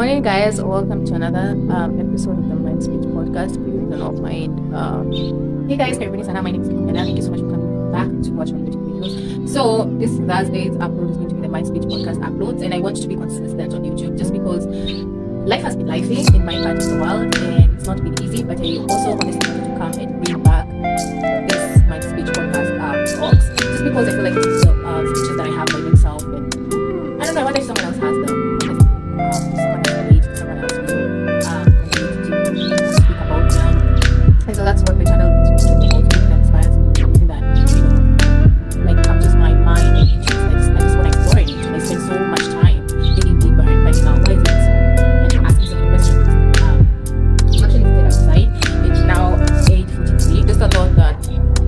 morning, guys. Welcome to another episode of the Mindspeech podcast. Please do not mind. Hey, guys, Karibuni sana. My name is Abit. Thank you so much for coming back to watch my YouTube videos. So, this Thursday's upload is going to be the Mindspeech podcast uploads, and I want to be consistent on YouTube just because life has been lively in my part of the world, and it's not been easy. But I also honestly wanted to come and bring back this Mindspeech podcast talks just because I feel like it's the speeches that I have by myself, and I don't know. I wonder if someone else has them. Someone else read, someone else will continue to speak about them. And so that's what the channel is really about, to make them inspire something that, like captures my mind and interest. I just want to explore it. And I spend so much time digging deeper and finding out why is it so, and asking some questions. I'm actually sitting outside. It's now 8:43. Just a thought that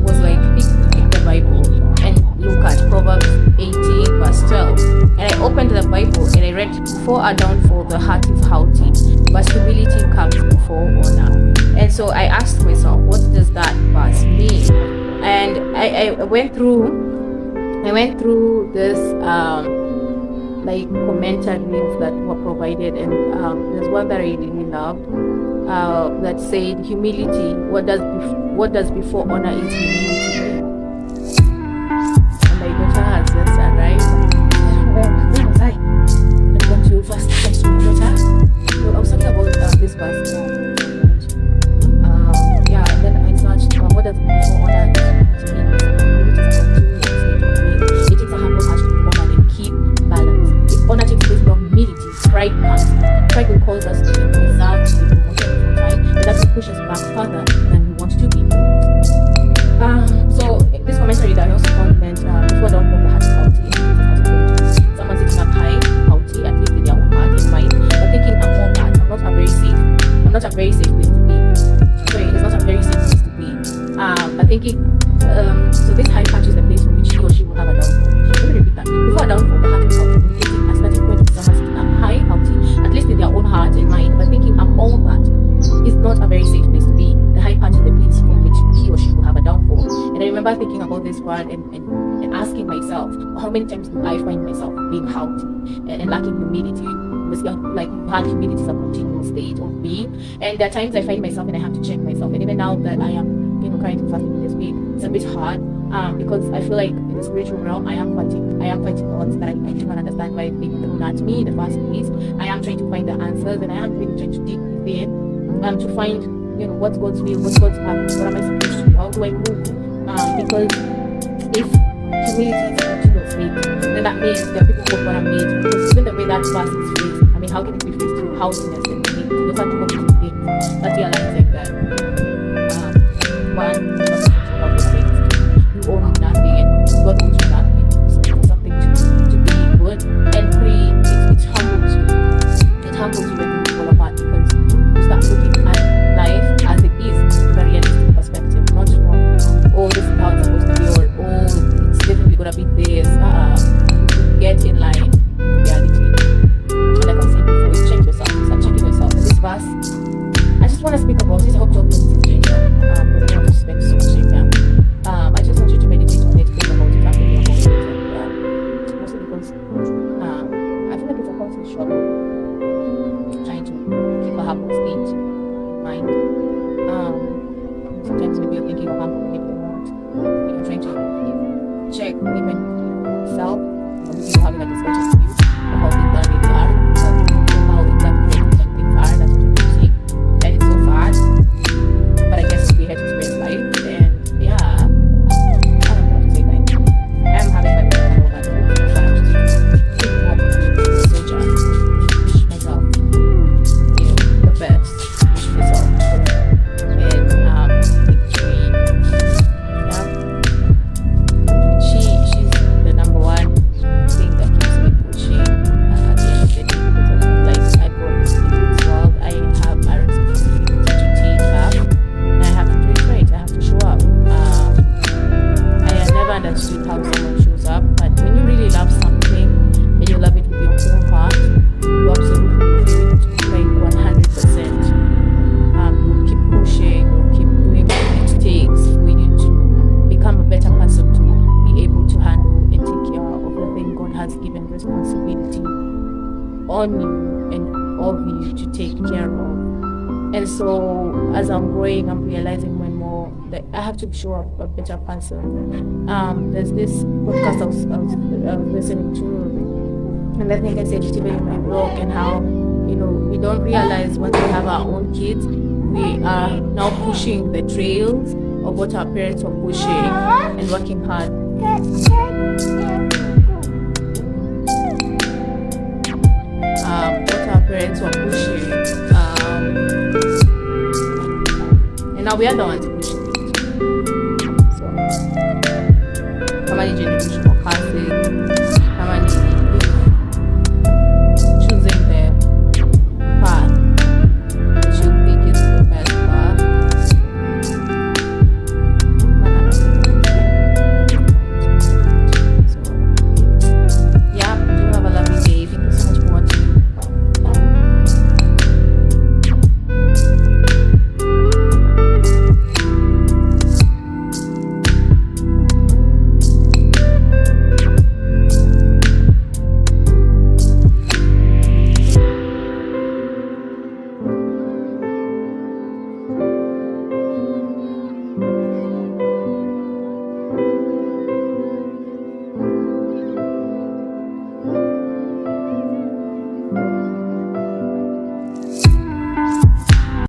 was like, pick the Bible and look at Proverbs 18 verse 12. And I opened the Bible and I read, before a downfall, the heart is haughty, but humility comes before honor. And so I asked myself, what does that verse mean? And I went through this like commentaries that were provided, and there's one that I really loved that said, humility, what does before honor is humility. And my daughter has just arrived. Where was I? I'm going to first text my daughter. So I was talking about this verse. Then I searched what does before honor mean. It is a humble heart to be honored and keep balance. If honor takes place from humility, pride comes. Pride will cause us to be preserved, to be promoted over time, and that will push us back further than we want to be. So this commentary that I also found meant before downfall, the heart is haughty. Someone sitting up high, haughty, at least in their own heart and mind, but thinking I'm all that. I'm not a very safe place to be. Sorry, it's not a very safe place to be. But thinking, so this high patch is the place from which he or she will have a downfall. Let me repeat that. Before a downfall, the heart is haughty. Indicating a starting point of someone sitting up high, haughty, at least in their own heart and mind, but thinking I'm all that is not a very safe place to be. The high patch is the place from which he or she will have a downfall. And I remember thinking about this word and asking myself, how many times do I find myself being haughty and lacking humility? Like, hard humility is a continual state of being, and there are times I find myself and I have to check myself. And even now that I am currently fasting this week, it's a bit hard because I feel like in the spiritual realm I am fighting odds that I do not understand why being thrown at me in the first place. I am trying to find the answers, and I am really trying to dig within to find what's God's will, what's God's purpose, what am I supposed to do, how do I move, because if humility is a continual state, then that means there are people who are made, because even the way that verse is phrased, I mean, how can it be phrased through haughtiness and humility? Those are two opposite things that we are like that. One is not of the things. You own nothing, and God owns you nothing. So something to be good. And three, it humbles you. It humbles you when things fall apart, because you start looking at life as it is, from a realistic perspective, not from, oh, this is how it's supposed to be, or oh, it's definitely gonna be this. Get in line with reality. And like I was saying before, you check yourself, you start checking yourself. And this verse, I just want to speak about this. I hope you all know this is because I don't want to spend so much time here. I just want you to meditate on it, think about it, after about it, and mostly because I feel like it's a constant struggle trying to keep a humble state in mind. Sometimes maybe you're thinking of humble, maybe you're not. You're trying to check even yourself, or maybe you're having a discussion with you about things that really are, how exactly things are, that's what you're saying. And it's so sad, but I guess we had to experience life, and yeah, I don't know what to say, guys. I'm having my own kind of bad mood, but I'm just thinking how to be a soldier, wish myself, the best, wish myself hope, and victory, yeah. She's the number one thing that keeps me pushing at the end of the day, because I feel like I go into this world, I have a responsibility to take up, and I have to do it right, I have to show up. I have never understood how someone shows up, but when you really love something and you love it with your whole heart, you absolutely feel it like 100%. You keep pushing, you keep doing what it takes for you to become a better person, to be able to handle and take care of the thing God has given responsibility on you and of you. And so as I'm growing, I'm realizing more and more that I have to show up a better person. There's this podcast I was listening to, and I think I said it even in my blog, and how we don't realize once we have our own kids, we are now pushing the trails of what our parents were pushing and working hard. What our parents were pushing, and now we are the ones pushing it. So, kama ni generation